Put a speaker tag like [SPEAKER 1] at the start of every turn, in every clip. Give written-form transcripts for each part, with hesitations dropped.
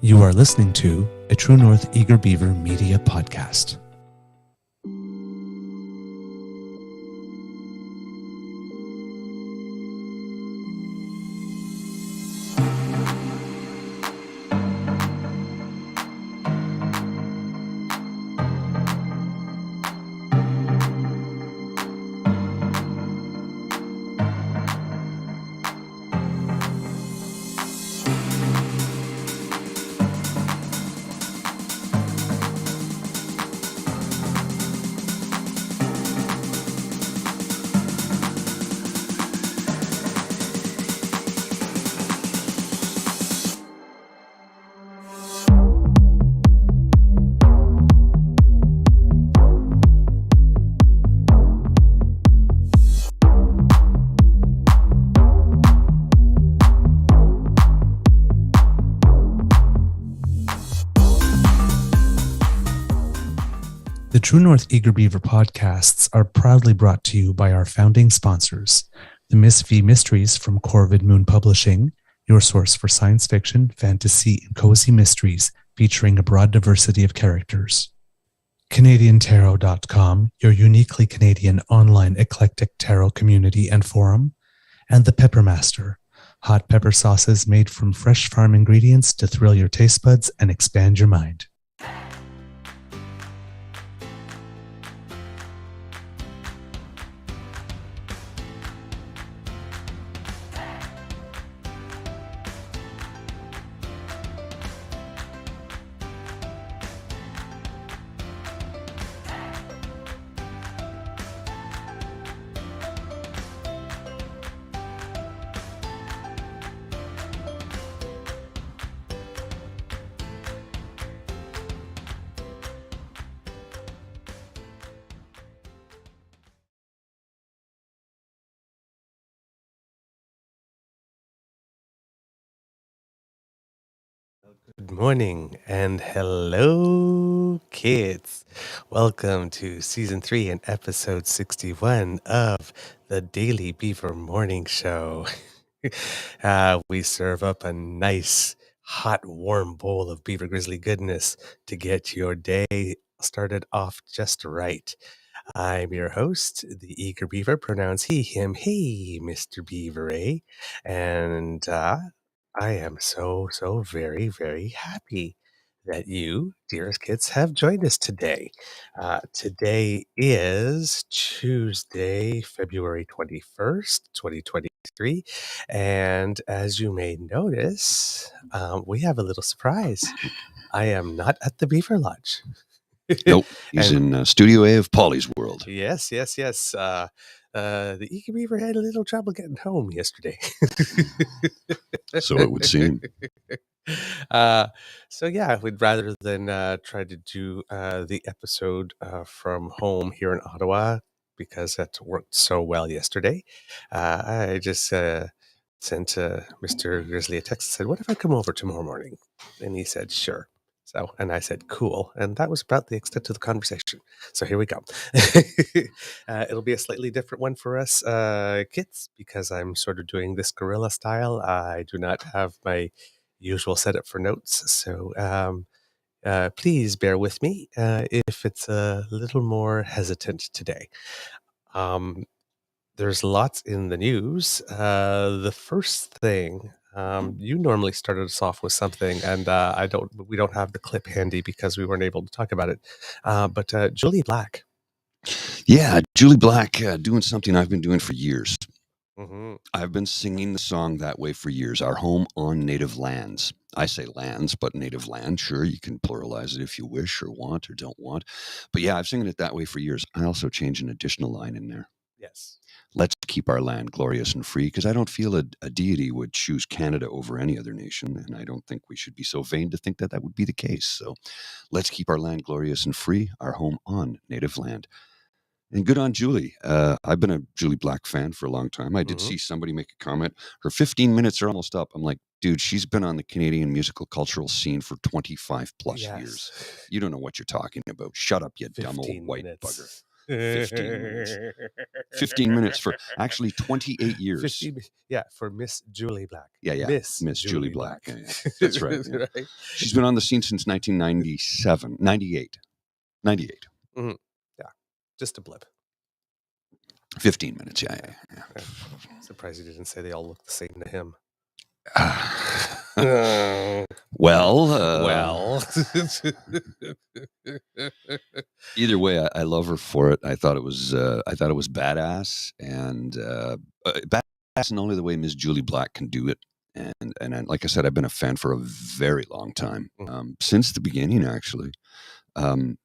[SPEAKER 1] You are listening to a True North Eager Beaver Media Podcast. The True North Eager Beaver podcasts are proudly brought to you by our founding sponsors, the Miss V Mysteries from Corvid Moon Publishing, your source for science fiction, fantasy, and cozy mysteries featuring a broad diversity of characters. CanadianTarot.com, your uniquely Canadian online eclectic tarot community and forum, and The Pepper Master, hot pepper sauces made from fresh farm ingredients to thrill your taste buds and expand your mind. Good morning and hello, kids. Welcome to Season 3 and Episode 61 of the Daily Beaver Morning Show. We serve up a nice, hot, warm bowl of beaver grizzly goodness to get your day started off just right. I'm your host, the Eager Beaver, pronouns he, him, hey, Mr. Beaver, eh? And I am so very, very happy that you, dearest kids, have joined us today. Today is Tuesday, February 21st, 2023. And as you may notice, we have a little surprise. I am not at the Beaver Lodge.
[SPEAKER 2] Nope, he's in Studio A of Polly's World.
[SPEAKER 1] Yes. The Eager Beaver had a little trouble getting home yesterday.
[SPEAKER 2] So it would seem.
[SPEAKER 1] So yeah, we'd rather than try to do the episode from home here in Ottawa, because that worked so well yesterday, I just sent Mr. Grizzly a text and said, "What if I come over tomorrow morning?" And he said, "Sure." So, and I said, "Cool." And that was about the extent of the conversation. So here we go. It'll be a slightly different one for us kids, because I'm sort of doing this guerrilla style. I do not have my usual setup for notes. So please bear with me if it's a little more hesitant today. There's lots in the news. The first thing, you normally started us off with something, and we don't have the clip handy because we weren't able to talk about it. But Jully Black.
[SPEAKER 2] Yeah, Jully Black doing something I've been doing for years.
[SPEAKER 1] Mm-hmm.
[SPEAKER 2] I've been singing the song that way for years. Our home on native lands. I say lands, but native land. Sure, you can pluralize it if you wish or want or don't want. But yeah, I've singing it that way for years. I also change an additional line in there.
[SPEAKER 1] Yes.
[SPEAKER 2] Let's keep our land glorious and free, because I don't feel a deity would choose Canada over any other nation, and I don't think we should be so vain to think that that would be the case. So let's keep our land glorious and free, our home on native land. And good on Jully. I've been a Jully Black fan for a long time. I did see somebody make a comment. Her 15 minutes are almost up. I'm like, dude, she's been on the Canadian musical cultural scene for 25 plus years. You don't know what you're talking about. Shut up, you dumb old white bugger. 15 minutes. 15 minutes for actually 28 years.
[SPEAKER 1] 15, yeah, for Miss Jully Black.
[SPEAKER 2] Yeah.
[SPEAKER 1] Miss
[SPEAKER 2] Jully Black.
[SPEAKER 1] Black.
[SPEAKER 2] Yeah. That's right. Yeah.
[SPEAKER 1] Right?
[SPEAKER 2] She's been on the scene since 1997, 98. 98.
[SPEAKER 1] Mhm. Yeah, just a blip.
[SPEAKER 2] 15 minutes. Yeah.
[SPEAKER 1] Surprised you didn't say they all look the same to him.
[SPEAKER 2] Well, either way, I love her for it. I thought it was badass, and badass in only the way Ms. Jully Black can do it. And like I said, I've been a fan for a very long time, since the beginning, actually. And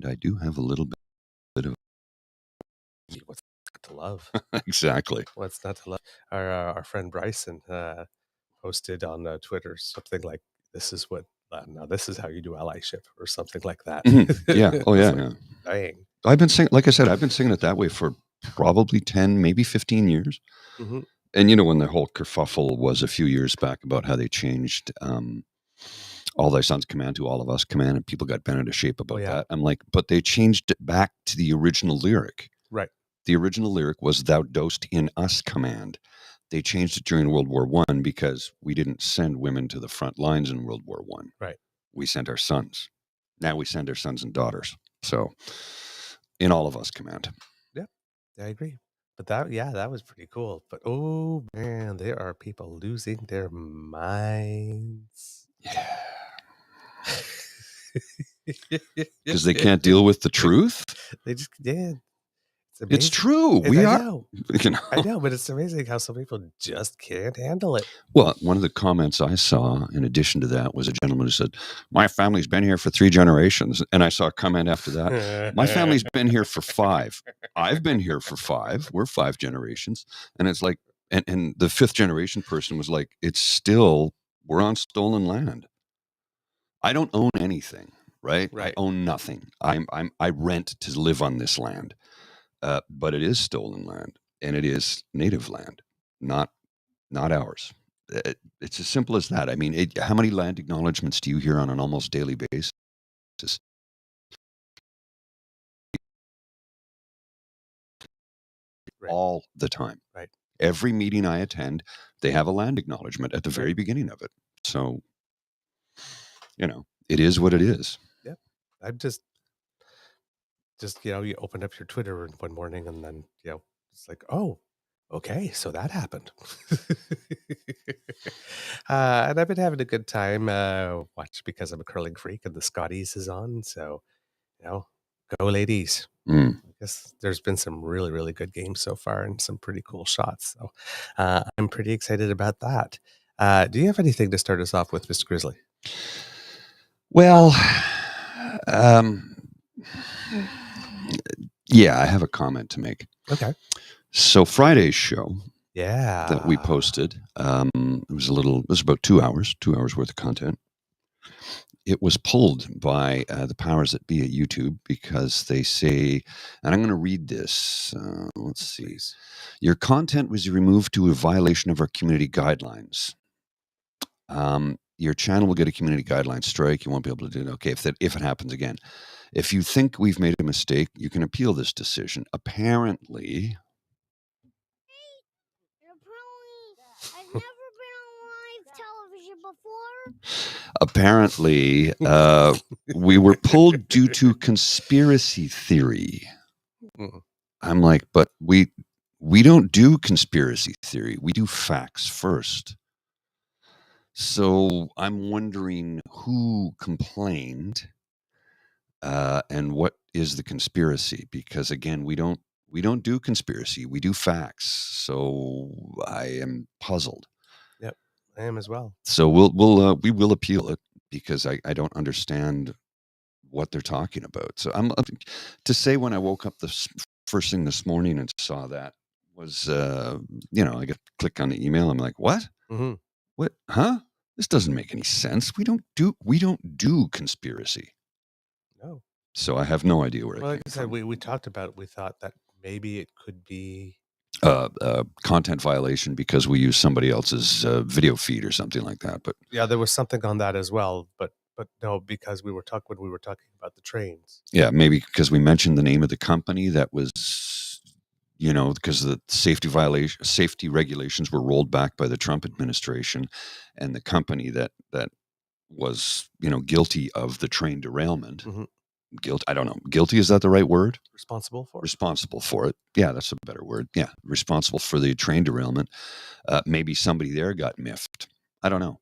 [SPEAKER 2] I do have a little bit of
[SPEAKER 1] what's not to love?
[SPEAKER 2] exactly.
[SPEAKER 1] What's not to love? Our friend Bryson posted on Twitter something like, "This is what now this is how you do allyship," or something like that.
[SPEAKER 2] Yeah. Oh yeah.
[SPEAKER 1] Like, dang.
[SPEAKER 2] I've been singing, like I said, I've been singing it that way for probably 10, maybe 15 years.
[SPEAKER 1] Mm-hmm.
[SPEAKER 2] And you know, when the whole kerfuffle was a few years back about how they changed All Thy Sons Command to All of Us Command, and people got bent out of shape about that. I'm like, but they changed it back to the original lyric.
[SPEAKER 1] Right.
[SPEAKER 2] The original lyric was "Thou dost in us command." They changed it during World War I because we didn't send women to the front lines in World War I.
[SPEAKER 1] Right.
[SPEAKER 2] We sent our sons. Now we send our sons and daughters. So, in all of us command.
[SPEAKER 1] Yeah, I agree. But that was pretty cool. But oh man, there are people losing their minds.
[SPEAKER 2] Yeah. Because they can't deal with the truth.
[SPEAKER 1] They just did.
[SPEAKER 2] It's true. We are.
[SPEAKER 1] Know. I know, but it's amazing how some people just can't handle it.
[SPEAKER 2] Well, one of the comments I saw in addition to that was a gentleman who said, "My family's been here for 3 generations." And I saw a comment after that, "My family's been here for 5. I've been here for 5. We're 5 generations." And it's like, and the 5th generation person was like, "It's still, we're on stolen land. I don't own anything, right? I own nothing. I rent to live on this land. But it is stolen land, and it is native land, not ours." It's as simple as that. I mean, how many land acknowledgements do you hear on an almost daily basis? All the time.
[SPEAKER 1] Right.
[SPEAKER 2] Every meeting I attend, they have a land acknowledgement at the very beginning of it. So, you know, it is what it is.
[SPEAKER 1] Yep. I'm just you open up your Twitter one morning and then it's like, oh, okay, so that happened. And I've been having a good time. Watch because I'm a curling freak and the Scotties is on. So, go ladies. I guess there's been some really, really good games so far and some pretty cool shots. So I'm pretty excited about that. Do you have anything to start us off with, Mr. Grizzly?
[SPEAKER 2] Well, yeah, I have a comment to make.
[SPEAKER 1] Okay.
[SPEAKER 2] So Friday's show,
[SPEAKER 1] that
[SPEAKER 2] we posted, it was about 2 hours worth of content. It was pulled by the powers that be at YouTube because they say, and I'm going to read this. Let's see.
[SPEAKER 1] Please. "Your
[SPEAKER 2] content was removed to a violation of our community guidelines. Your channel will get a community guideline strike. You won't be able to do it. Okay, if it happens again. If you think we've made a mistake, you can appeal this decision." Apparently...
[SPEAKER 3] I've never been on live television before.
[SPEAKER 2] Apparently, we were pulled due to conspiracy theory. I'm like, but we don't do conspiracy theory. We do facts first. So I'm wondering who complained and what is the conspiracy? Because again, we don't do conspiracy. We do facts. So I am puzzled.
[SPEAKER 1] Yep, I am as well.
[SPEAKER 2] So we will appeal it because I don't understand what they're talking about. So I'm to say when I woke up the first thing this morning and saw that was I got to click on the email. I'm like, what?
[SPEAKER 1] Mm-hmm.
[SPEAKER 2] What? Huh? This doesn't make any sense. We don't do conspiracy.
[SPEAKER 1] No.
[SPEAKER 2] So I have no idea where it came
[SPEAKER 1] like I said,
[SPEAKER 2] from.
[SPEAKER 1] we talked about it. We thought that maybe it could be
[SPEAKER 2] content violation because we use somebody else's video feed or something like that. But
[SPEAKER 1] yeah, there was something on that as well. But But no, because when we were talking about the trains.
[SPEAKER 2] Yeah, maybe because we mentioned the name of the company that was, because the safety regulations were rolled back by the Trump administration, and the company that was, guilty of the train derailment.
[SPEAKER 1] Mhm.
[SPEAKER 2] I don't know. Guilty, is that the right word?
[SPEAKER 1] Responsible for it.
[SPEAKER 2] Responsible for it. Yeah, that's a better word. Yeah, responsible for the train derailment. Maybe somebody there got miffed. I don't know.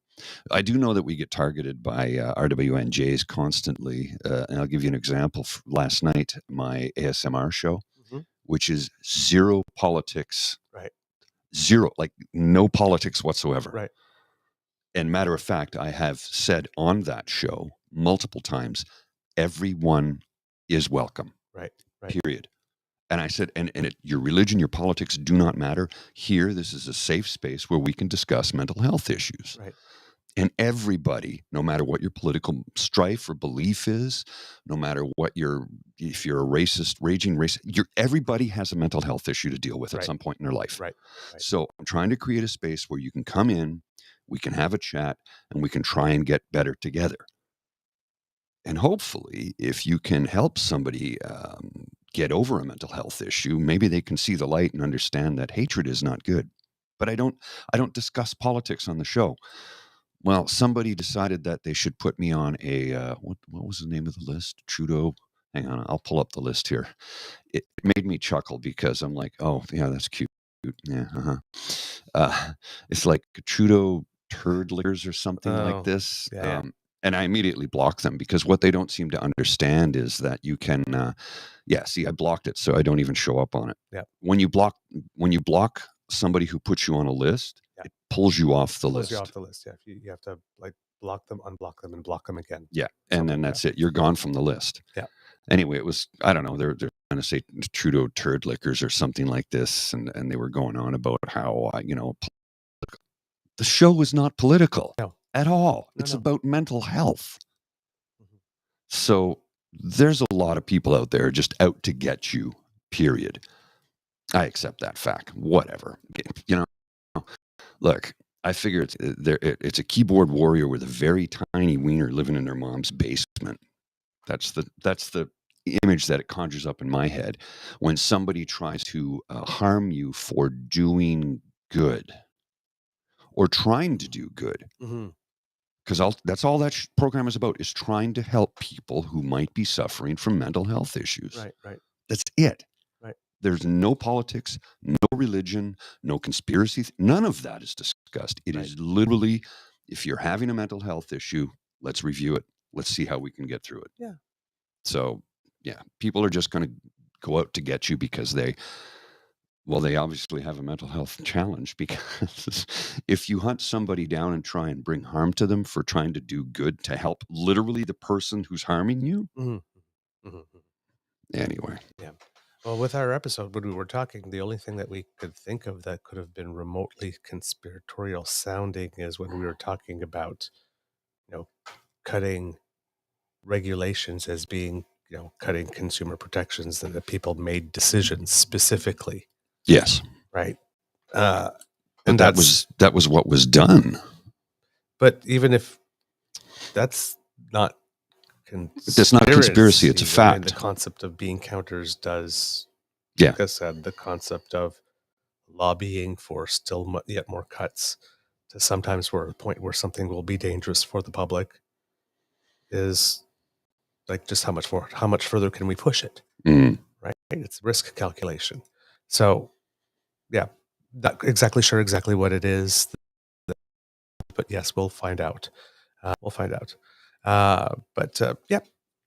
[SPEAKER 2] I do know that we get targeted by RWNJs constantly. And I'll give you an example. Last night, my ASMR show,
[SPEAKER 1] Mhm.
[SPEAKER 2] which is zero politics.
[SPEAKER 1] Right.
[SPEAKER 2] Zero, like no politics whatsoever.
[SPEAKER 1] Right.
[SPEAKER 2] And matter of fact, I have said on that show multiple times, everyone is welcome.
[SPEAKER 1] Right.
[SPEAKER 2] Period. And I said, your religion, your politics do not matter. Here, this is a safe space where we can discuss mental health issues.
[SPEAKER 1] Right.
[SPEAKER 2] And everybody, no matter what your political strife or belief is, no matter what if you're a racist, raging racist, everybody has a mental health issue to deal with at some point in their life.
[SPEAKER 1] Right.
[SPEAKER 2] So I'm trying to create a space where you can come in, we can have a chat, and we can try and get better together. And hopefully, if you can help somebody get over a mental health issue, maybe they can see the light and understand that hatred is not good. But I don't discuss politics on the show. Well, somebody decided that they should put me on a what was the name of the list? Trudeau. Hang on, I'll pull up the list here. It made me chuckle because I'm like, oh yeah, that's cute. Yeah, it's like Trudeau turd lickers or something like this.
[SPEAKER 1] Yeah.
[SPEAKER 2] And I immediately block them because what they don't seem to understand is that you can, see, I blocked it, so I don't even show up on it.
[SPEAKER 1] Yeah.
[SPEAKER 2] When you block somebody who puts you on a list, it pulls you off the list.
[SPEAKER 1] Pulls you off the list. Yeah. You have to like block them, unblock them, and block them again.
[SPEAKER 2] Yeah, and then that's it. You're gone from the list.
[SPEAKER 1] Yeah.
[SPEAKER 2] Anyway, it was, I don't know, they're trying to say Trudeau turd lickers or something like this, and they were going on about how the show is not political at all. It's about mental health. Mm-hmm. So there's a lot of people out there just out to get you, period. I accept that fact. Whatever. Look, I figure it's a keyboard warrior with a very tiny wiener living in their mom's basement. That's the image that it conjures up in my head when somebody tries to harm you for doing good or trying to do good. Because that's all that program is about, is trying to help people who might be suffering from mental health issues.
[SPEAKER 1] Right.
[SPEAKER 2] That's it.
[SPEAKER 1] Right.
[SPEAKER 2] There's no politics, no religion, no conspiracy. None of that is discussed. It is literally, if you're having a mental health issue, let's review it. Let's see how we can get through it.
[SPEAKER 1] Yeah.
[SPEAKER 2] So, yeah, people are just going to go out to get you because they obviously have a mental health challenge, because if you hunt somebody down and try and bring harm to them for trying to do good to help literally the person who's harming you. Anyway.
[SPEAKER 1] Yeah. Well, with our episode, when we were talking, the only thing that we could think of that could have been remotely conspiratorial sounding is when we were talking about, cutting regulations as being, cutting consumer protections, and that people made decisions specifically.
[SPEAKER 2] Yes.
[SPEAKER 1] Right.
[SPEAKER 2] And that was what was done.
[SPEAKER 1] But even if that's not
[SPEAKER 2] it's not conspiracy, it's a fact.
[SPEAKER 1] I mean, the concept of bean counters does,
[SPEAKER 2] like
[SPEAKER 1] I said, the concept of lobbying for still yet more cuts to sometimes where a point where something will be dangerous for the public is like, just how much further can we push it? Right. It's risk calculation. So yeah, not exactly sure exactly what it is, but yes, we'll find out. Yeah.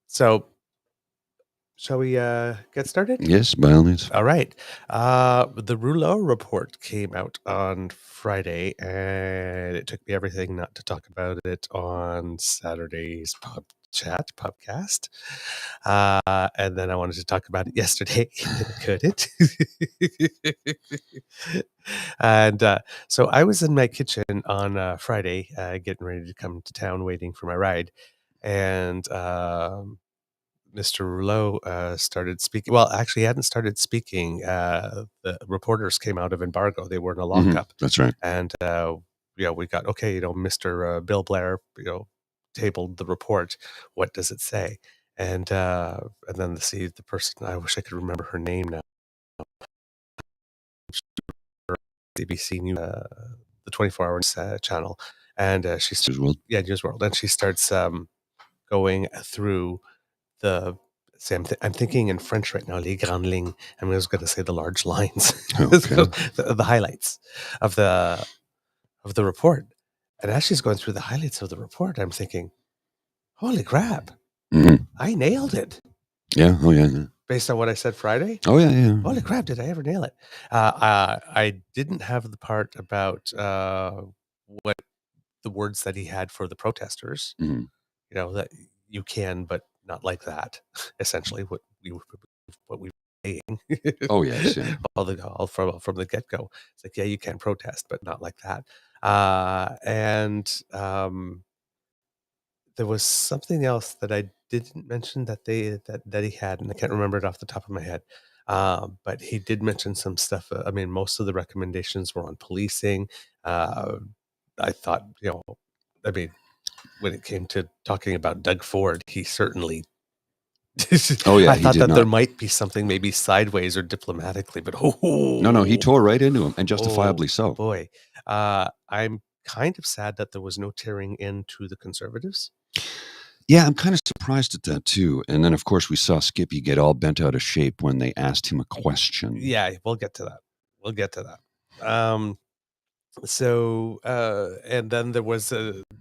[SPEAKER 1] So shall we get started?
[SPEAKER 2] Yes, by all means.
[SPEAKER 1] All right. The Rouleau report came out on Friday, and it took me everything not to talk about it on Saturday's podcast. And then I wanted to talk about it yesterday. Couldn't. And so I was in my kitchen on Friday, getting ready to come to town, waiting for my ride. And Mr. Rouleau started speaking. Well, actually, he hadn't started speaking. The reporters came out of embargo. They were in a lockup.
[SPEAKER 2] That's right.
[SPEAKER 1] And we got, Mr. Bill Blair, tabled the report. What does it say? And then see the person. I wish I could remember her name now. ABC News, the 24 Hours channel, and she's
[SPEAKER 2] Newsworld.
[SPEAKER 1] Newsworld, and she starts going through the. I'm thinking in French right now, les grandes lignes. I was going to say the large lines,
[SPEAKER 2] Okay.
[SPEAKER 1] the highlights of the report. And as she's going through the highlights of the report, I'm thinking, holy crap, I nailed it.
[SPEAKER 2] Yeah. Oh, yeah.
[SPEAKER 1] Based on what I said Friday.
[SPEAKER 2] Oh, yeah.
[SPEAKER 1] Holy crap, did I ever nail it? I didn't have the part about what the words that he had for the protesters.
[SPEAKER 2] Mhm.
[SPEAKER 1] You know, that you can, but not like that. Essentially, what we were saying.
[SPEAKER 2] Oh, yes. Yeah.
[SPEAKER 1] all from the get go. It's like, yeah, you can protest, but not like that. And there was something else that I didn't mention that he had, and I can't remember it off the top of my head. But he did mention some stuff. I mean, most of the recommendations were on policing. I thought, I mean, when it came to talking about Doug Ford, he certainly.
[SPEAKER 2] Oh, yeah.
[SPEAKER 1] I
[SPEAKER 2] He
[SPEAKER 1] thought
[SPEAKER 2] did
[SPEAKER 1] that
[SPEAKER 2] not.
[SPEAKER 1] there might be something maybe sideways or diplomatically, but
[SPEAKER 2] No, he tore right into him, and justifiably so.
[SPEAKER 1] Boy, I'm kind of sad that there was no tearing into the Conservatives.
[SPEAKER 2] Yeah, I'm kind of surprised at that too. And then, of course, we saw Skippy get all bent out of shape when they asked him a question.
[SPEAKER 1] Yeah, we'll get to that. So, and then there was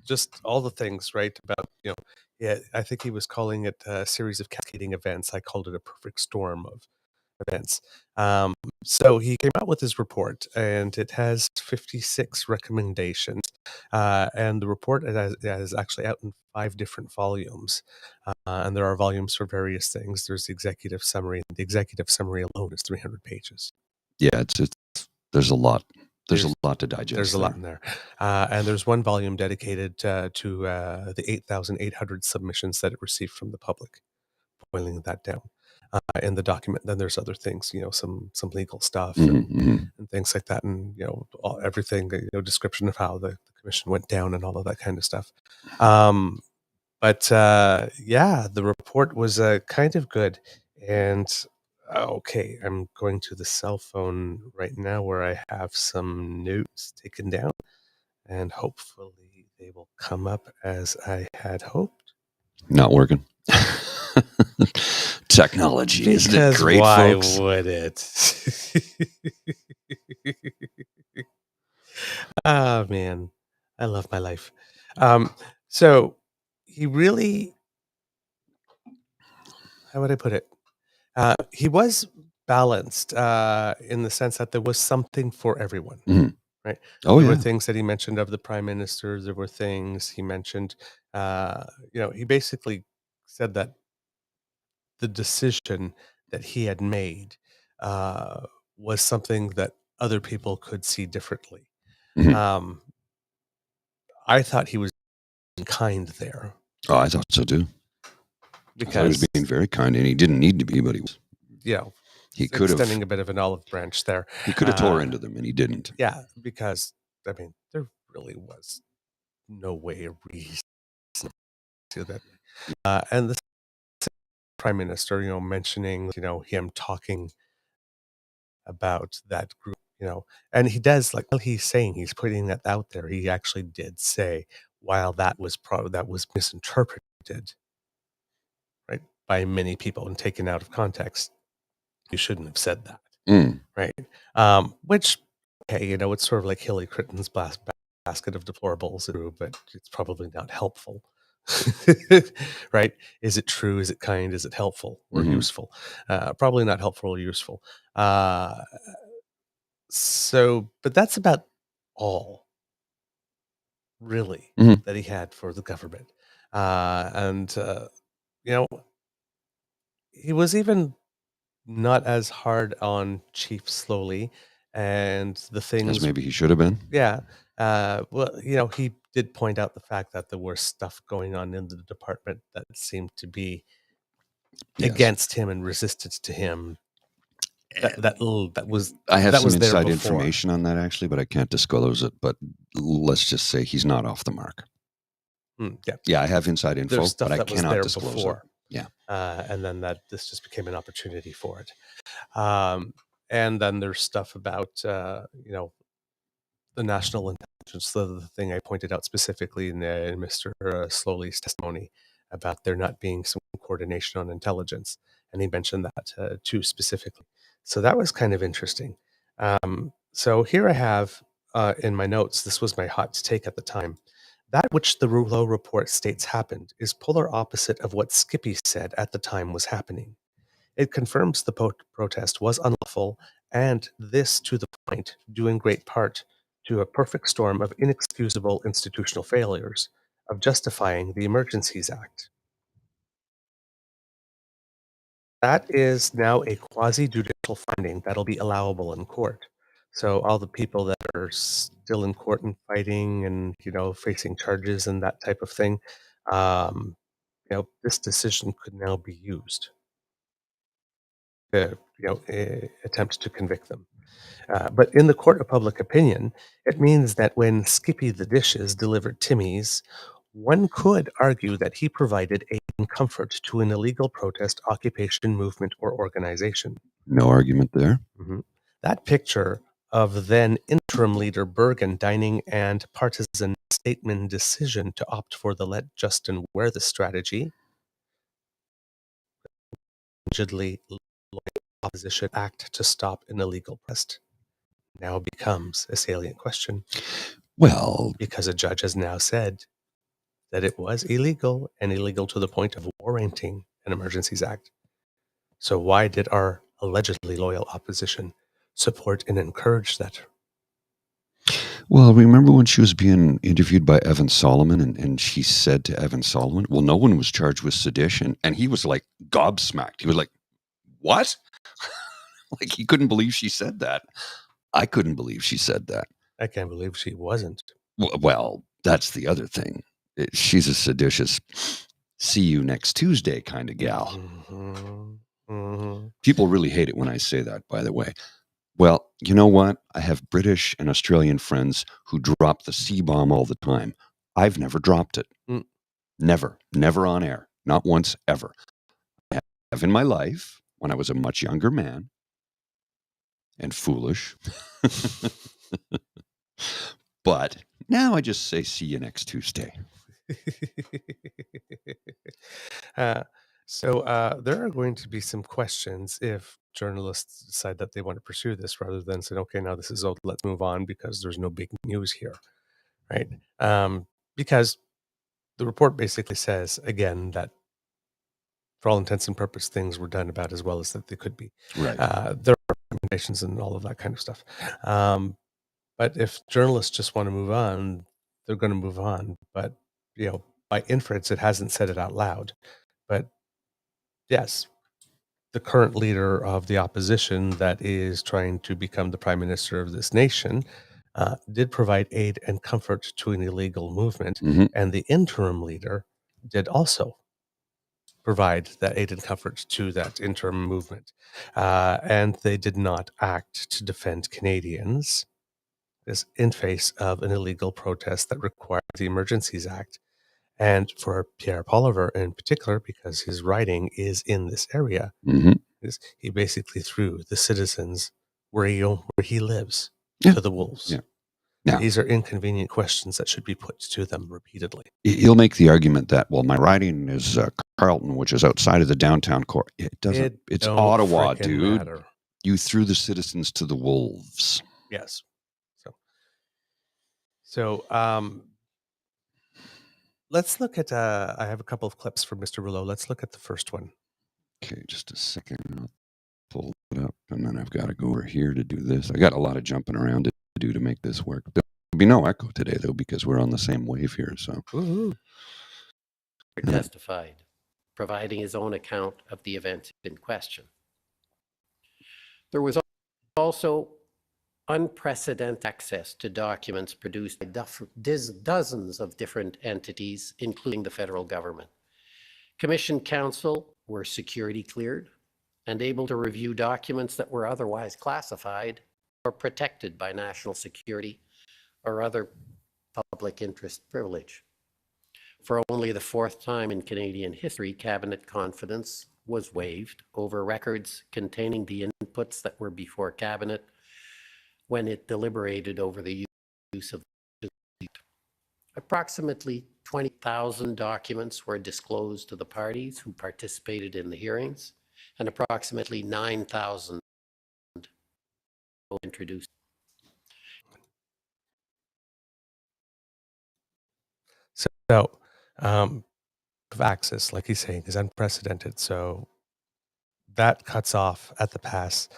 [SPEAKER 1] just all the things, right? About, yeah, I think he was calling it a series of cascading events. I called it a perfect storm of events. So he came out with his report, and it has 56 recommendations. And the report is actually out in 5 different volumes. And there are volumes for various things. There's the executive summary. The executive summary alone is 300 pages.
[SPEAKER 2] Yeah, there's a lot. There's a lot to digest.
[SPEAKER 1] There's a lot in there. And there's one volume dedicated to the 8,800 submissions that it received from the public, boiling that down. In the document, then there's other things, some legal stuff and things like that, and everything, description of how the commission went down and all of that kind of stuff. But yeah, the report was kind of good. And okay, I'm going to the cell phone right now where I have some notes taken down, and hopefully they will come up as I had hoped.
[SPEAKER 2] Not working. Technology, isn't it great,
[SPEAKER 1] why
[SPEAKER 2] folks?
[SPEAKER 1] Would it? Oh man, I love my life. So he really, how would I put it? He was balanced in the sense that there was something for everyone, right?
[SPEAKER 2] Oh,
[SPEAKER 1] there
[SPEAKER 2] yeah.
[SPEAKER 1] were things that he mentioned of the prime minister. There were things he mentioned. He basically said that the decision that he had made was something that other people could see differently. I thought he was kind there.
[SPEAKER 2] Oh, I thought so too. Because I thought he was being very kind, and he didn't need to be, but he was.
[SPEAKER 1] He could have extending a bit of an olive branch there.
[SPEAKER 2] He could have tore into them, and he didn't.
[SPEAKER 1] Yeah, because I mean, there really was no way or reason to that. And the prime minister, mentioning, him talking about that group, and he does, like, while he's saying he's putting that out there, he actually did say, while that was misinterpreted, right, by many people and taken out of context, you shouldn't have said that, right? Which, okay, it's sort of like Hillary Clinton's basket of deplorables, but it's probably not helpful. Right? Is it true? Is it kind? Is it helpful or useful? Probably not helpful or useful. So, but that's about all, really, that he had for the government. And he was even not as hard on Chief Slowly and the things.
[SPEAKER 2] As maybe he should have been.
[SPEAKER 1] Yeah. Well, he did point out the fact that there was stuff going on in the department that seemed to be against him and resistant to him. That was.
[SPEAKER 2] I have some
[SPEAKER 1] was
[SPEAKER 2] inside information on that, actually, but I can't disclose it. But let's just say he's not off the mark.
[SPEAKER 1] Yeah.
[SPEAKER 2] Yeah, I have inside info,
[SPEAKER 1] There's stuff
[SPEAKER 2] but I
[SPEAKER 1] that was
[SPEAKER 2] cannot
[SPEAKER 1] there
[SPEAKER 2] disclose
[SPEAKER 1] before.
[SPEAKER 2] it. Yeah.
[SPEAKER 1] And then this just became an opportunity for it. And then there's stuff about, the national intelligence, the thing I pointed out specifically in Mr. Slowly's testimony about there not being some coordination on intelligence. And he mentioned that too specifically. So that was kind of interesting. So here I have in my notes, this was my hot take at the time. That which the Rouleau report states happened is polar opposite of what Skippy said at the time was happening. It confirms the protest was unlawful, and this to the point, due in great part to a perfect storm of inexcusable institutional failures, of justifying the Emergencies Act. That is now a quasi-judicial finding that'll be allowable in court. So all the people that are still in court and fighting and, facing charges and that type of thing, this decision could now be used to, attempt to convict them. But in the court of public opinion, it means that when Skippy the Dishes delivered Timmy's, one could argue that he provided aid and comfort to an illegal protest, occupation, movement, or organization.
[SPEAKER 2] No argument there.
[SPEAKER 1] That picture of then interim leader Bergen dining and partisan statesman decision to opt for the let Justin wear the strategy, allegedly opposition act to stop an illegal protest, now becomes a salient question.
[SPEAKER 2] Well,
[SPEAKER 1] Because a judge has now said that it was illegal and illegal to the point of warranting an Emergencies Act. So why did our allegedly loyal opposition support and encourage that?
[SPEAKER 2] well, remember when she was being interviewed by Evan Solomon and she said to Evan Solomon, well, no one was charged with sedition. And he was like gobsmacked. He was like, what? Like he couldn't believe she said that. I couldn't believe she said that.
[SPEAKER 1] I can't believe she wasn't.
[SPEAKER 2] Well, that's the other thing. She's a seditious, see you next Tuesday kind of gal. People really hate it when I say that, by the way. Well, you know what? I have British and Australian friends who drop the C-bomb all the time. I've never dropped it. Never on air. Not once, ever. I have in my life when I was a much younger man and foolish. But now I just say, see you next Tuesday.
[SPEAKER 1] So there are going to be some questions if journalists decide that they want to pursue this rather than saying, okay, now this is old, let's move on because there's no big news here, right? Because the report basically says, again, that for all intents and purposes, things were done about as well as that they could be.
[SPEAKER 2] Right.
[SPEAKER 1] There are recommendations and all of that kind of stuff. But if journalists just want to move on, they're going to move on. But, by inference, it hasn't said it out loud. But yes, the current leader of the opposition that is trying to become the prime minister of this nation did provide aid and comfort to an illegal movement. And the interim leader did also provide that aid and comfort to that interim movement. And they did not act to defend Canadians in face of an illegal protest that required the Emergencies Act. And for Pierre Poliver in particular, because his riding is in this area, he basically threw the citizens where he lives to the wolves.
[SPEAKER 2] Yeah. Now,
[SPEAKER 1] these are inconvenient questions that should be put to them repeatedly.
[SPEAKER 2] He'll make the argument that, well, my riding is Carleton, which is outside of the downtown core. It doesn't. It's Ottawa, dude.
[SPEAKER 1] Matter.
[SPEAKER 2] You threw the citizens to the wolves.
[SPEAKER 1] Yes. So let's look at, I have a couple of clips from Mr. Rouleau. Let's look at the first one.
[SPEAKER 2] Okay, just a second. I'll pull it up, and then I've got to go over here to do this. I got a lot of jumping around to do to make this work. There'll be no echo today, though, because we're on the same wave here. So,
[SPEAKER 4] testified, providing his own account of the events in question. There was also unprecedented access to documents produced by dozens of different entities, including the federal government. Commission counsel were security cleared and able to review documents that were otherwise classified or protected by national security or other public interest privilege. For only the fourth time in Canadian history, cabinet confidence was waived over records containing the inputs that were before cabinet when it deliberated over the use of approximately 20,000 documents were disclosed to the parties who participated in the hearings, and approximately 9,000 were introduced.
[SPEAKER 1] So, of access, like he's saying, is unprecedented. So that cuts off at the pass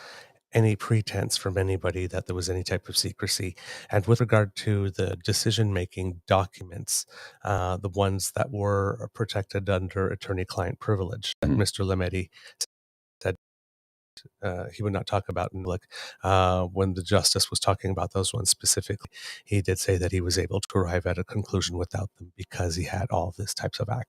[SPEAKER 1] any pretense from anybody that there was any type of secrecy. And with regard to the decision-making documents, the ones that were protected under attorney-client privilege, that Mr. Lametti said he would not talk about in public. When the justice was talking about those ones specifically, he did say that he was able to arrive at a conclusion without them because he had all these types of access.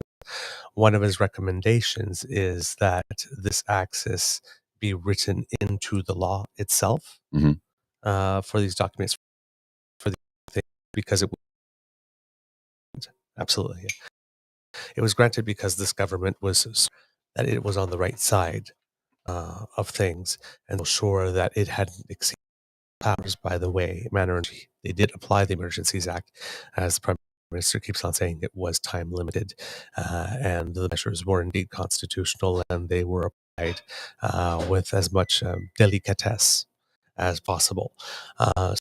[SPEAKER 1] One of his recommendations is that this access be written into the law itself for these documents, for the thing, because it was absolutely. It was granted because this government was that it was on the right side of things and was sure that it hadn't exceeded powers. By the way, manner they did apply the Emergencies Act, as the Prime Minister keeps on saying, it was time limited, and the measures were indeed constitutional, and they were applied with as much delicatesse as possible. The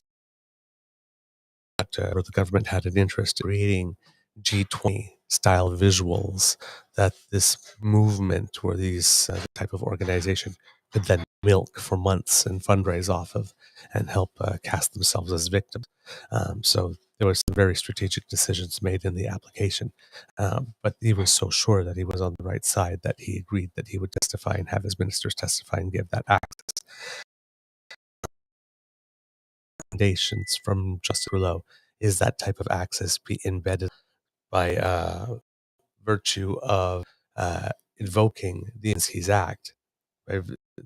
[SPEAKER 1] government had an interest in creating G20 style visuals that this movement or these type of organization could then milk for months and fundraise off of and help cast themselves as victims. So there were some very strategic decisions made in the application. But he was so sure that he was on the right side that he agreed that he would testify and have his ministers testify and give that access. Recommendations from Justin Trudeau is that type of access be embedded by virtue of invoking the Emergencies Act,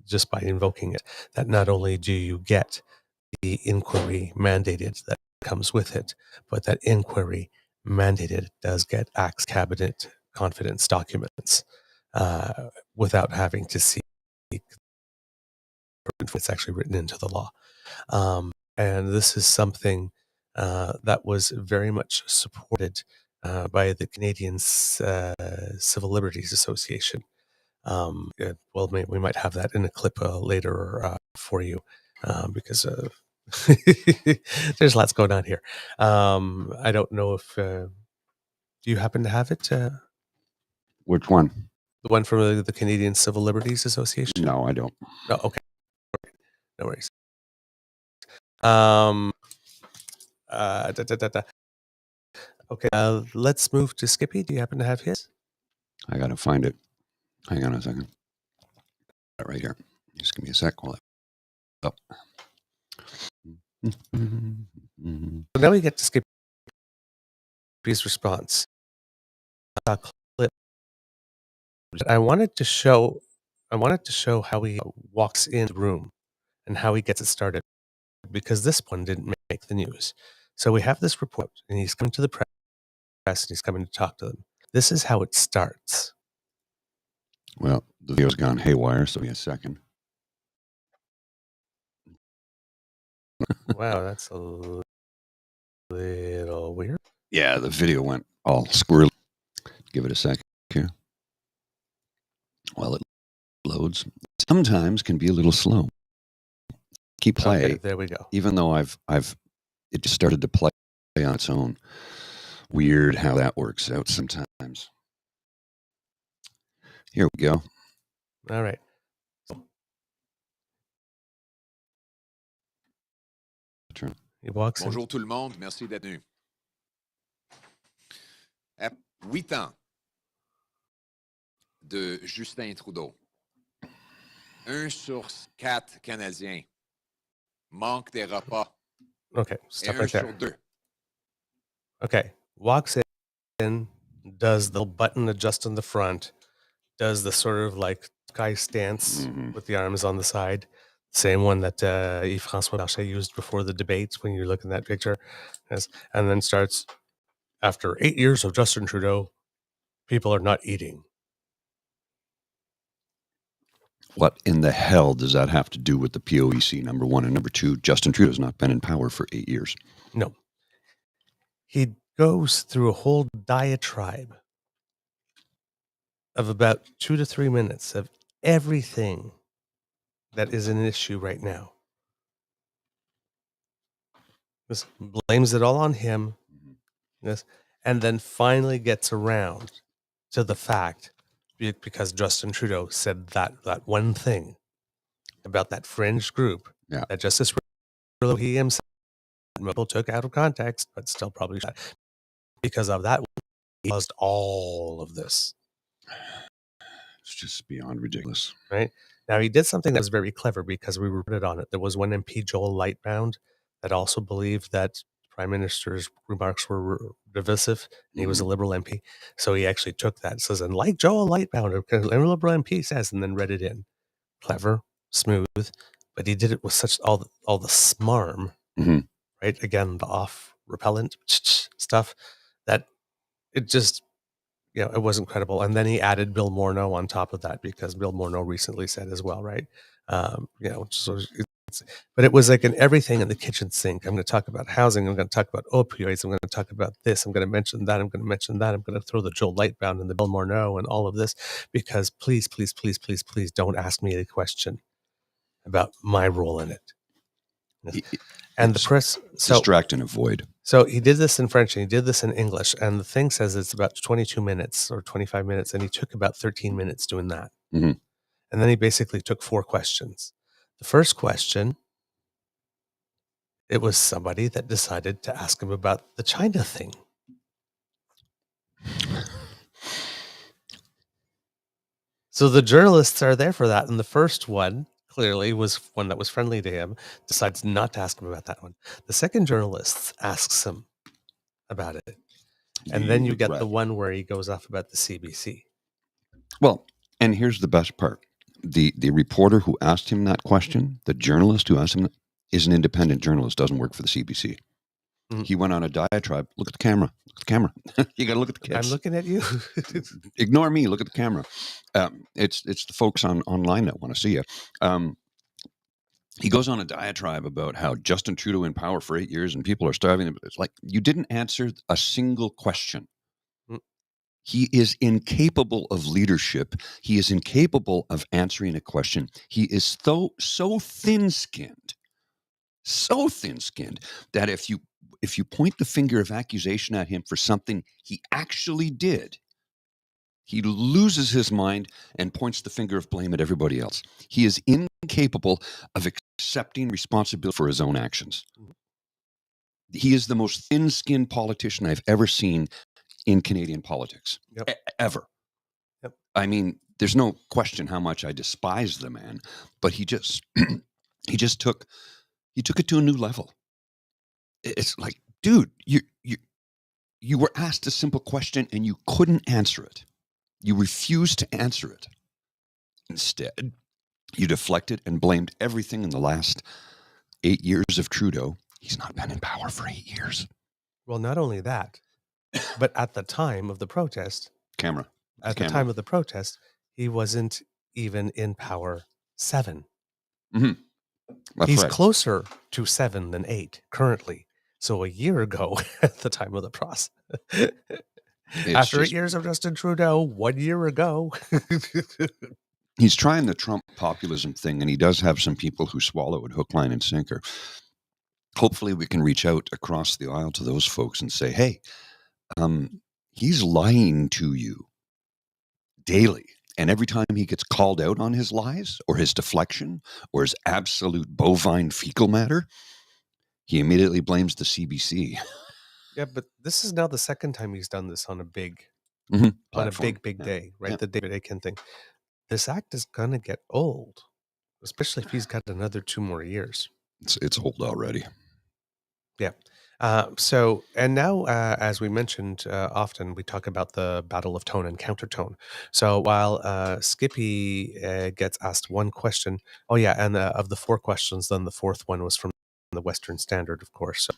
[SPEAKER 1] just by invoking it, that not only do you get the inquiry mandated that comes with it, but that inquiry mandated does get access cabinet confidence documents without having to see it's actually written into the law. And this is something that was very much supported by the Canadian Civil Liberties Association. Well, we might have that in a clip later for you because there's lots going on here. I don't know if do you happen to have it?
[SPEAKER 2] Which one?
[SPEAKER 1] The one from the Canadian Civil Liberties Association?
[SPEAKER 2] No, I don't.
[SPEAKER 1] No, okay. No worries. Okay, let's move to Skippy. Do you happen to have his?
[SPEAKER 2] I gotta find it. Hang on a second. Right here. Just give me a sec while I... Oh.
[SPEAKER 1] So now we get to Skippy's response. Clip. I wanted to show how he walks in the room and how he gets it started, because this one didn't make the news. So we have this report, and he's coming to the press, and he's coming to talk to them. This is how it starts.
[SPEAKER 2] Well, the video's gone haywire, so give me a second.
[SPEAKER 1] Wow, that's a little weird.
[SPEAKER 2] Yeah, the video went all squirrely. Give it a second here. While it loads, sometimes can be a little slow. Keep play.
[SPEAKER 1] Okay, there we go.
[SPEAKER 2] Even though it just started to play on its own. Weird how that works out sometimes. Here we go.
[SPEAKER 1] All right. He walks
[SPEAKER 5] Bonjour tout le monde, merci d'être venu. 8 ans de Justin Trudeau. 1 sur 4 Canadiens manque des repas.
[SPEAKER 1] Okay,
[SPEAKER 5] Et
[SPEAKER 1] stop
[SPEAKER 5] 1
[SPEAKER 1] right
[SPEAKER 5] sur
[SPEAKER 1] there.
[SPEAKER 5] 2.
[SPEAKER 1] Okay, walks in, does the button adjust in the front, does the sort of like sky stance with the arms on the side, same one that Yves-François Blanchet used before the debates when you look in that picture, and then starts, after 8 years of Justin Trudeau, people are not eating.
[SPEAKER 2] What in the hell does that have to do with the POEC, number one? And number two, Justin Trudeau's not been in power for 8 years.
[SPEAKER 1] No. He goes through a whole diatribe of about 2 to 3 minutes of everything that is an issue right now. Just blames it all on him. Yes, and then finally gets around to the fact, because Justin Trudeau said that one thing about that fringe group that Justice Rouleau, he himself, Nibble took out of context, but still probably shot. Because of that, he caused all of this.
[SPEAKER 2] It's just beyond ridiculous.
[SPEAKER 1] Right? Now, he did something that was very clever because we reported on it. There was one MP, Joel Lightbound, that also believed that Prime Minister's remarks were divisive. And he was a Liberal MP. So he actually took that and says, and like Joel Lightbound, a Liberal MP says, and then read it in. Clever, smooth, but he did it with such all the smarm, right? Again, the off repellent stuff that it just, it wasn't credible. And then he added Bill Morneau on top of that because Bill Morneau recently said as well, right? So but it was like in everything in the kitchen sink. I'm going to talk about housing. I'm going to talk about opioids. I'm going to talk about this. I'm going to mention that. I'm going to mention that. I'm going to throw the Joel Lightbound and the Bill Morneau and all of this because please, please, please, please, please don't ask me a question about my role in it. And the press...
[SPEAKER 2] distract and avoid.
[SPEAKER 1] So he did this in French and he did this in English. And the thing says it's about 22 minutes or 25 minutes. And he took about 13 minutes doing that. And then he basically took 4 questions. The first question, it was somebody that decided to ask him about the China thing. So the journalists are there for that. And the first one clearly was one that was friendly to him, decides not to ask him about that one. The second journalist asks him about it. And then you get the one where he goes off about the CBC.
[SPEAKER 2] Well, and here's the best part. The reporter who asked him that question, the journalist who asked him that, is an independent journalist, doesn't work for the CBC. He went on a diatribe. Look at the camera. Look at the camera. You got to look at the kids.
[SPEAKER 1] I'm looking at you.
[SPEAKER 2] Ignore me. Look at the camera. It's the folks online that want to see you. He goes on a diatribe about how Justin Trudeau in power for 8 years and people are starving. It's like you didn't answer a single question. He is incapable of leadership. He is incapable of answering a question. He is so thin-skinned that if you point the finger of accusation at him for something he actually did, he loses his mind and points the finger of blame at everybody else. He is incapable of accepting responsibility for his own actions. He is the most thin-skinned politician I've ever seen in Canadian politics, ever.
[SPEAKER 1] Yep.
[SPEAKER 2] I mean, there's no question how much I despise the man, but he just took it to a new level. It's like, dude, you were asked a simple question and you couldn't answer it. You refused to answer it. Instead, you deflected and blamed everything in the last 8 years of Trudeau. He's not been in power for 8 years.
[SPEAKER 1] Well, not only that, but at the time of the protest, the time of the protest, he wasn't even in power 7. He's closer to 7 than 8 currently. So a year ago, at the time of the process, after 8 years of Justin Trudeau, 1 year ago.
[SPEAKER 2] He's trying the Trump populism thing, and he does have some people who swallow it hook, line, and sinker. Hopefully we can reach out across the aisle to those folks and say, hey, he's lying to you daily. And every time he gets called out on his lies or his deflection or his absolute bovine fecal matter, he immediately blames the CBC.
[SPEAKER 1] Yeah, but this is now the second time he's done this on a big, big day, right? The David Akin thing. This act is going to get old, especially if he's got another 2 more years.
[SPEAKER 2] It's old already.
[SPEAKER 1] Yeah. And now, as we mentioned, often we talk about the battle of tone and countertone. So while Skippy gets asked one question, and of the 4 questions, then the 4th one was from the Western Standard, of course. So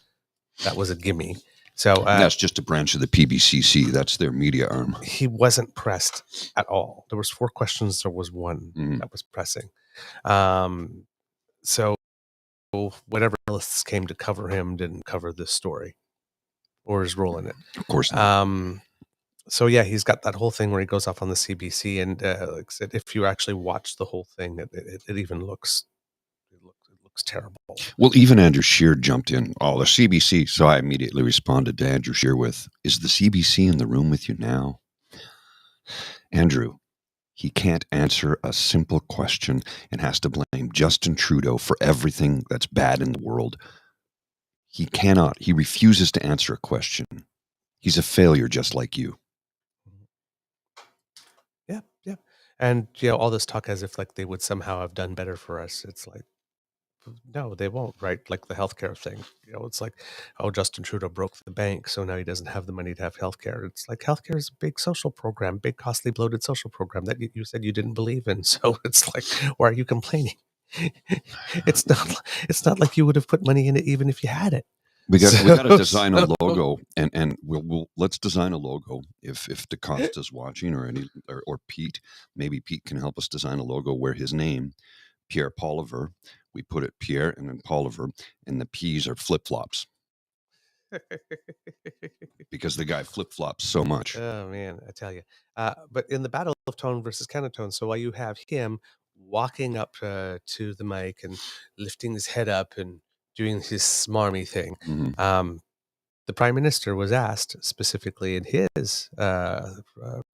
[SPEAKER 1] That was a gimme. So
[SPEAKER 2] That's just a branch of the PBCC. That's their media arm.
[SPEAKER 1] he wasn't pressed at all. There was 4 questions. There was 1
[SPEAKER 2] Mhm.
[SPEAKER 1] that was pressing. So whatever journalists came to cover him didn't cover this story or his role in it.
[SPEAKER 2] Of course not.
[SPEAKER 1] So yeah, he's got that whole thing where he goes off on the CBC, and like I said, if you actually watch the whole thing, it even looks terrible.
[SPEAKER 2] Well, even Andrew Scheer jumped in. Oh, the CBC. So I immediately responded to Andrew Scheer with, "Is the CBC in the room with you now?" Andrew, he can't answer a simple question and has to blame Justin Trudeau for everything that's bad in the world. He cannot. He refuses to answer a question. He's a failure just like you.
[SPEAKER 1] Yeah. And all this talk as if like they would somehow have done better for us. It's like, no, they won't, right? Like the healthcare thing. It's like, oh, Justin Trudeau broke the bank, so now he doesn't have the money to have healthcare. It's like healthcare is a big social program, big costly bloated social program that you said you didn't believe in. So it's like, why are you complaining? It's not like you would have put money in it even if you had it.
[SPEAKER 2] We got to design a logo, and we'll let's design a logo. If DeCosta's watching or Pete, maybe Pete can help us design a logo where his name, Pierre Poliver, we put it Pierre and then Poliver, and the P's are flip flops because the guy flip flops so much.
[SPEAKER 1] Oh man, I tell you. But in the battle of tone versus countertone, so while you have him walking up to the mic and lifting his head up and doing his smarmy thing,
[SPEAKER 2] Mhm.
[SPEAKER 1] the prime minister was asked specifically in his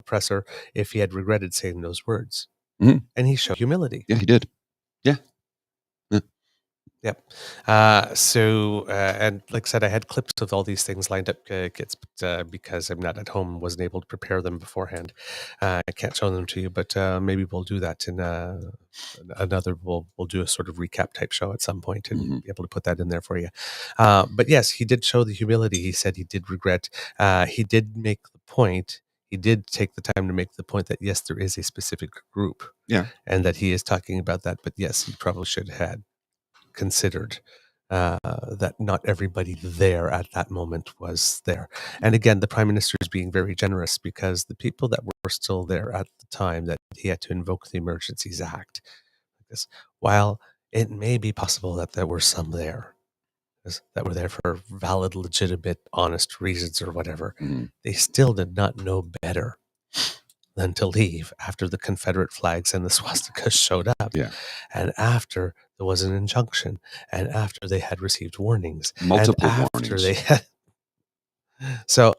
[SPEAKER 1] presser if he had regretted saying those words,
[SPEAKER 2] Mhm.
[SPEAKER 1] and he showed humility.
[SPEAKER 2] Yeah, he did. Yeah.
[SPEAKER 1] Yep. And like I said, I had clips of all these things lined up, kids, but because I'm not at home, wasn't able to prepare them beforehand. I can't show them to you, but maybe we'll do that in another. We'll do a sort of recap type show at some point and
[SPEAKER 2] Mhm.
[SPEAKER 1] be able to put that in there for you. But yes, he did show the humility. He said he did regret. He did make the point. He did take the time to make the point that yes, there is a specific group,
[SPEAKER 2] Yeah.
[SPEAKER 1] and that he is talking about that. But yes, he probably should have had considered that not everybody there at that moment was there. And again, the prime minister is being very generous because the people that were still there at the time that he had to invoke the Emergencies Act, because while it may be possible that there were some there that were there for valid, legitimate, honest reasons or whatever,
[SPEAKER 2] Mhm.
[SPEAKER 1] they still did not know better than to leave after the Confederate flags and the swastikas showed up.
[SPEAKER 2] Yeah.
[SPEAKER 1] And after there was an injunction, and after they had received warnings,
[SPEAKER 2] Multiple
[SPEAKER 1] and after
[SPEAKER 2] warnings.
[SPEAKER 1] they had. So,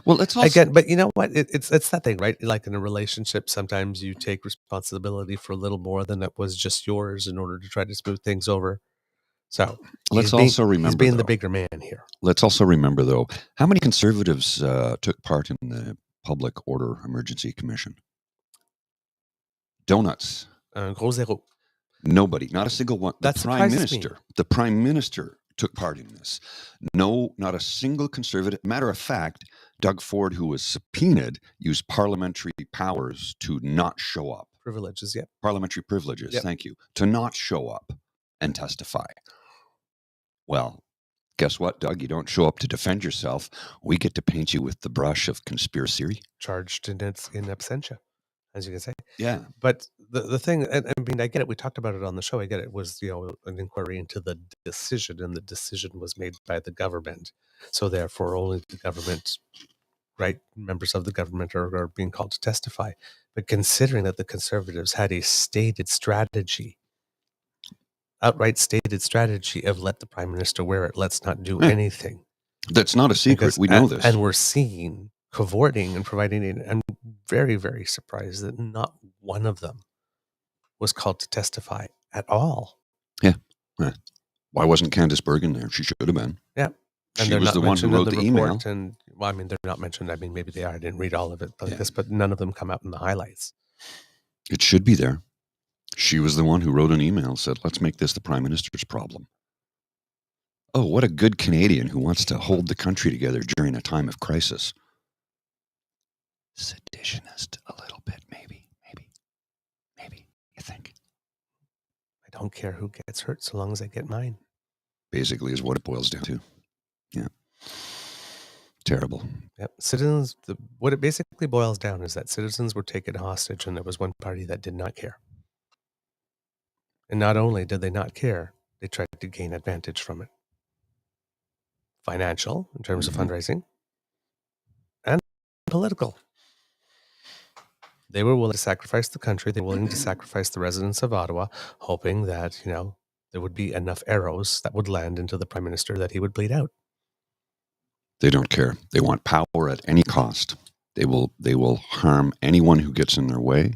[SPEAKER 2] Well, it's also
[SPEAKER 1] again, but you know what? It's that thing, right? Like in a relationship, sometimes you take responsibility for a little more than it was just yours in order to try to smooth things over. So
[SPEAKER 2] let's also
[SPEAKER 1] he's
[SPEAKER 2] remember
[SPEAKER 1] being the
[SPEAKER 2] though.
[SPEAKER 1] bigger man here.
[SPEAKER 2] Let's also remember though, how many conservatives took part in the Public Order Emergency Commission? Donuts.
[SPEAKER 1] Un gros zéro.
[SPEAKER 2] Nobody, not a single one.
[SPEAKER 1] That surprises me.
[SPEAKER 2] The prime minister took part in this. No, not a single conservative. Matter of fact, Doug Ford, who was subpoenaed, used parliamentary powers to not show up.
[SPEAKER 1] Privileges, yep.
[SPEAKER 2] Parliamentary privileges,
[SPEAKER 1] Yep.
[SPEAKER 2] thank you, to not show up and testify. Well, guess what, Doug? You don't show up to defend yourself. We get to paint you with the brush of conspiracy.
[SPEAKER 1] Charged in absentia, as you can say.
[SPEAKER 2] Yeah.
[SPEAKER 1] But the thing, and I mean, I get it. We talked about it on the show. I get it. Was an inquiry into the decision, and the decision was made by the government. So therefore, only the government, right, members of the government are being called to testify. But considering that the Conservatives had a stated strategy, outright stated strategy of let the Prime Minister wear it, let's not do anything.
[SPEAKER 2] That's not a secret. We know this.
[SPEAKER 1] And we're seen cavorting and providing it. I'm very, very surprised that not one of them was called to testify at all.
[SPEAKER 2] Yeah. Why wasn't Candice Bergen there? She should have been.
[SPEAKER 1] Yeah. And
[SPEAKER 2] She was the one who wrote the email.
[SPEAKER 1] And well, I mean, they're not mentioned. I mean, maybe they are. I didn't read all of it like this,
[SPEAKER 2] Yeah.
[SPEAKER 1] but none of them come out in the highlights.
[SPEAKER 2] It should be there. She was the one who wrote an email, said, let's make this the Prime Minister's problem. Oh, what a good Canadian who wants to hold the country together during a time of crisis. Seditionist a little bit, maybe, you think?
[SPEAKER 1] I don't care who gets hurt so long as I get mine.
[SPEAKER 2] basically, is what it boils down to. Yeah. Terrible.
[SPEAKER 1] Yep. Citizens, what it basically boils down is that citizens were taken hostage and there was one party that did not care. And not only did they not care, they tried to gain advantage from it. Financial, in terms of fundraising, and political. They were willing to sacrifice the country. They were willing to sacrifice the residents of Ottawa, hoping that, there would be enough arrows that would land into the Prime Minister that he would bleed out.
[SPEAKER 2] They don't care. They want power at any cost. They will harm anyone who gets in their way.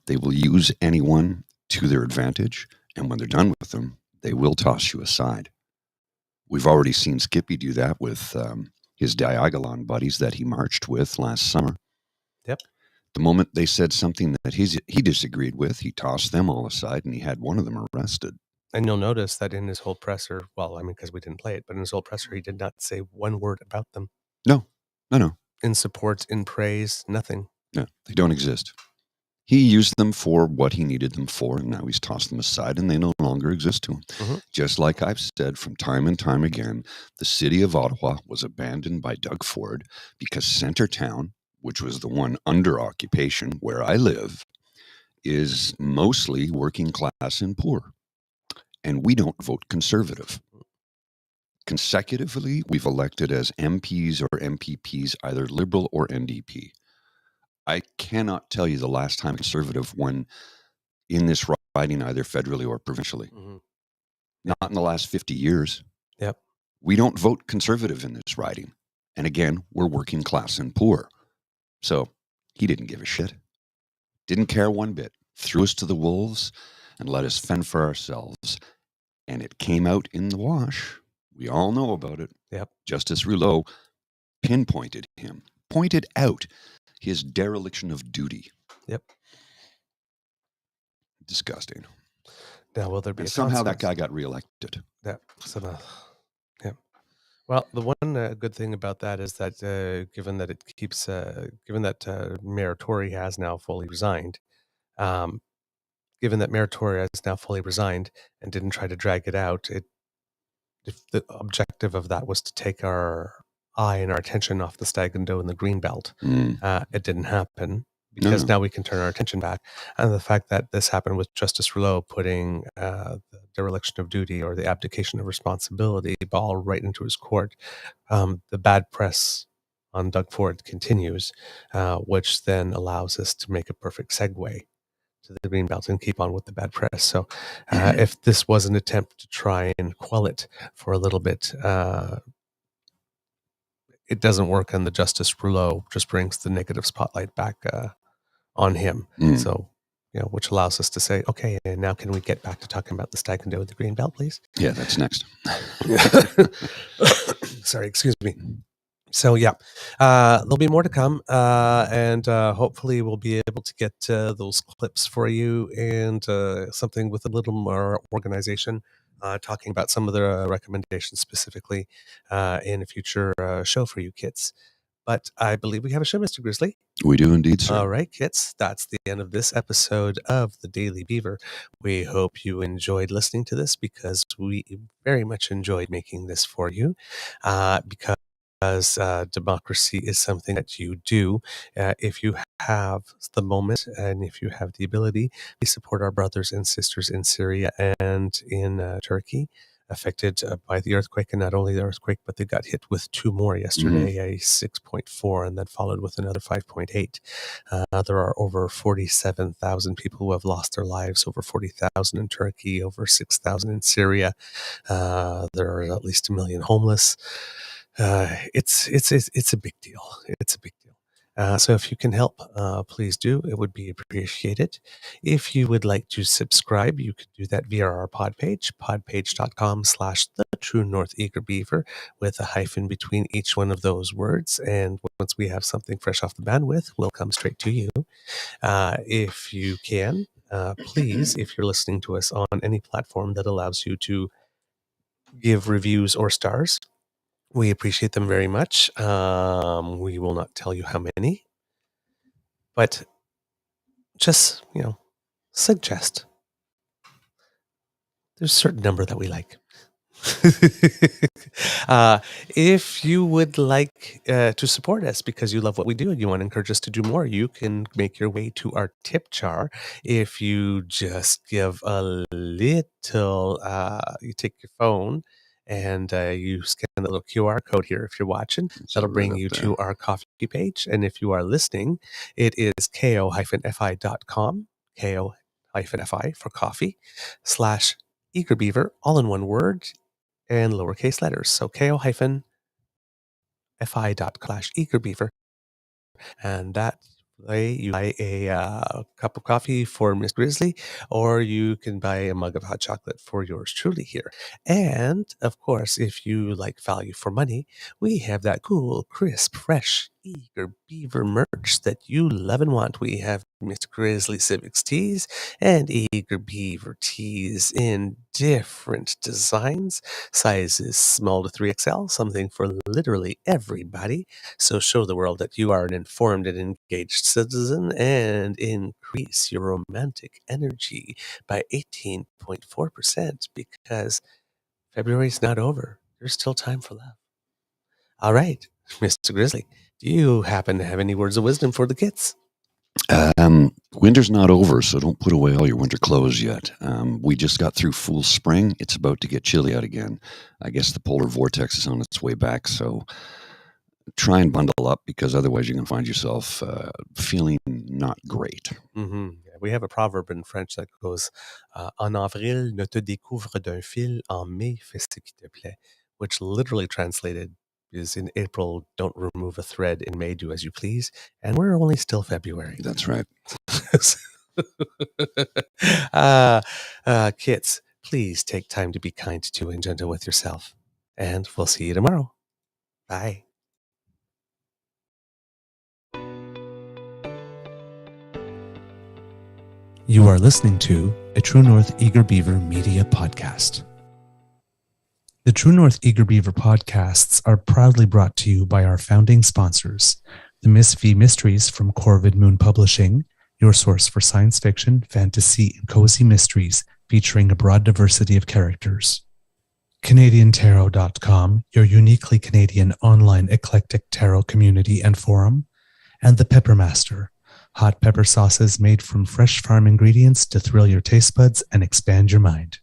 [SPEAKER 2] They will use anyone to their advantage. And when they're done with them, they will toss you aside. We've already seen Skippy do that with his Diagolon buddies that he marched with last summer.
[SPEAKER 1] Yep.
[SPEAKER 2] The moment they said something that he disagreed with, he tossed them all aside and he had one of them arrested.
[SPEAKER 1] And you'll notice that in his whole presser, because we didn't play it, but in his whole presser, he did not say one word about them.
[SPEAKER 2] No.
[SPEAKER 1] In support, in praise, nothing.
[SPEAKER 2] No, they don't exist. He used them for what he needed them for, and now he's tossed them aside, and they no longer exist to him.
[SPEAKER 1] Mm-hmm.
[SPEAKER 2] Just like I've said from time and time again, the city of Ottawa was abandoned by Doug Ford because Centertown, which was the one under occupation where I live, is mostly working class and poor. And we don't vote Conservative. Consecutively, we've elected as MPs or MPPs either Liberal or NDP. I cannot tell you the last time Conservative won in this riding either federally or provincially.
[SPEAKER 1] Mm-hmm.
[SPEAKER 2] Not in the last 50 years.
[SPEAKER 1] Yep.
[SPEAKER 2] We don't vote Conservative in this riding. And again, we're working class and poor. So he didn't give a shit. Didn't care one bit. Threw us to the wolves and let us fend for ourselves. And it came out in the wash. We all know about it.
[SPEAKER 1] Yep.
[SPEAKER 2] Justice Rouleau pinpointed him, pointed out his dereliction of duty.
[SPEAKER 1] Yep.
[SPEAKER 2] Disgusting.
[SPEAKER 1] Now, will there be
[SPEAKER 2] And
[SPEAKER 1] a
[SPEAKER 2] somehow that
[SPEAKER 1] consequence?
[SPEAKER 2] guy got reelected.
[SPEAKER 1] Yeah. Yeah. Well, the one good thing about that is that given that Mayor Tory has now fully resigned, and didn't try to drag it out, if the objective of that was to take our eye and our attention off the Stag and Doe and the Greenbelt, it didn't happen because now we can turn our attention back. And the fact that this happened with Justice Rouleau putting the dereliction of duty or the abdication of responsibility ball right into his court, the bad press on Doug Ford continues, which then allows us to make a perfect segue to the Greenbelt and keep on with the bad press. So if this was an attempt to try and quell it for a little bit, it doesn't work, and the Justice Rouleau just brings the negative spotlight back on him. So, which allows us to say, okay, and now can we get back to talking about the Stag and Doe with the Greenbelt, please?
[SPEAKER 2] Yeah, that's next.
[SPEAKER 1] Sorry, excuse me. So there'll be more to come, and hopefully we'll be able to get those clips for you and something with a little more organization, talking about some of the recommendations specifically in a future show for you kids. But I believe we have a show, Mr. Grizzly.
[SPEAKER 2] We do indeed, sir.
[SPEAKER 1] All right, kids, that's the end of this episode of the Daily Beaver. We hope you enjoyed listening to this because we very much enjoyed making this for you, because democracy is something that you do. If you have the moment and if you have the ability, please support our brothers and sisters in Syria and in Turkey, affected by the earthquake. And not only the earthquake, but they got hit with two more yesterday, a 6.4, and then followed with another 5.8. There are over 47,000 people who have lost their lives, over 40,000 in Turkey, over 6,000 in Syria. There are at least 1 million homeless. It's a big deal. It's a big deal. So if you can help, please do. It would be appreciated. If you would like to subscribe, you could do that via our pod page, podpage.com/the-true-north Eager Beaver, with a hyphen between each one of those words. And once we have something fresh off the bandwidth, we'll come straight to you. If you can, please, if you're listening to us on any platform that allows you to give reviews or stars, we appreciate them very much. We will not tell you how many, but just, suggest. There's a certain number that we like. If you would like to support us because you love what we do and you want to encourage us to do more, you can make your way to our tip jar. If you just give a little, you take your phone and you scan the little QR code here if you're watching. That'll bring you to our coffee page. And if you are listening, it is ko-fi.com, ko-fi for coffee, /Eager Beaver, all in one word and lowercase letters. So ko-fi.com/Eager Beaver. And that way you buy a cup of coffee for Miss Grizzly, or you can buy a mug of hot chocolate for yours truly here. And of course, if you like value for money, we have that cool, crisp, fresh Eager Beaver merch that you love and want. We have Miss Grizzly Civics tees and Eager Beaver tees in different designs, sizes small to 3XL, something for literally everybody. So show the world that you are an informed and engaged citizen and increase your romantic energy by 18.4% because February's not over. There's still time for love. All right, Mr. Grizzly, do you happen to have any words of wisdom for the kids?
[SPEAKER 2] Winter's not over, so don't put away all your winter clothes yet. We just got through full spring. It's about to get chilly out again. I guess the polar vortex is on its way back, so try and bundle up because otherwise you're going to find yourself feeling not great.
[SPEAKER 1] Mm-hmm. We have a proverb in French that goes, en avril, ne te découvre d'un fil, en mai, fais ce qui te plaît, which literally translated is in April, don't remove a thread, in May, do as you please, and we're only still February.
[SPEAKER 2] That's right.
[SPEAKER 1] Kids, please take time to be kind to and gentle with yourself, and we'll see you tomorrow. Bye. You are listening to a True North Eager Beaver Media Podcast. The True North Eager Beaver podcasts are proudly brought to you by our founding sponsors, the Miss V Mysteries from Corvid Moon Publishing, your source for science fiction, fantasy, and cozy mysteries featuring a broad diversity of characters. CanadianTarot.com, your uniquely Canadian online eclectic tarot community and forum, and The Peppermaster, hot pepper sauces made from fresh farm ingredients to thrill your taste buds and expand your mind.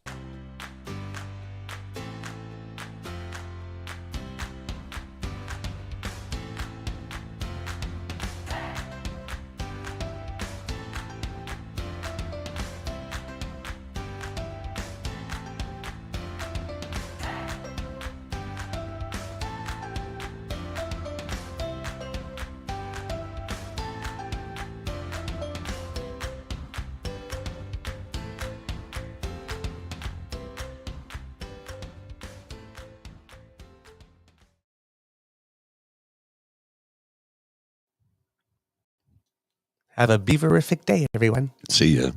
[SPEAKER 1] Have a beaverific day, everyone.
[SPEAKER 2] See ya.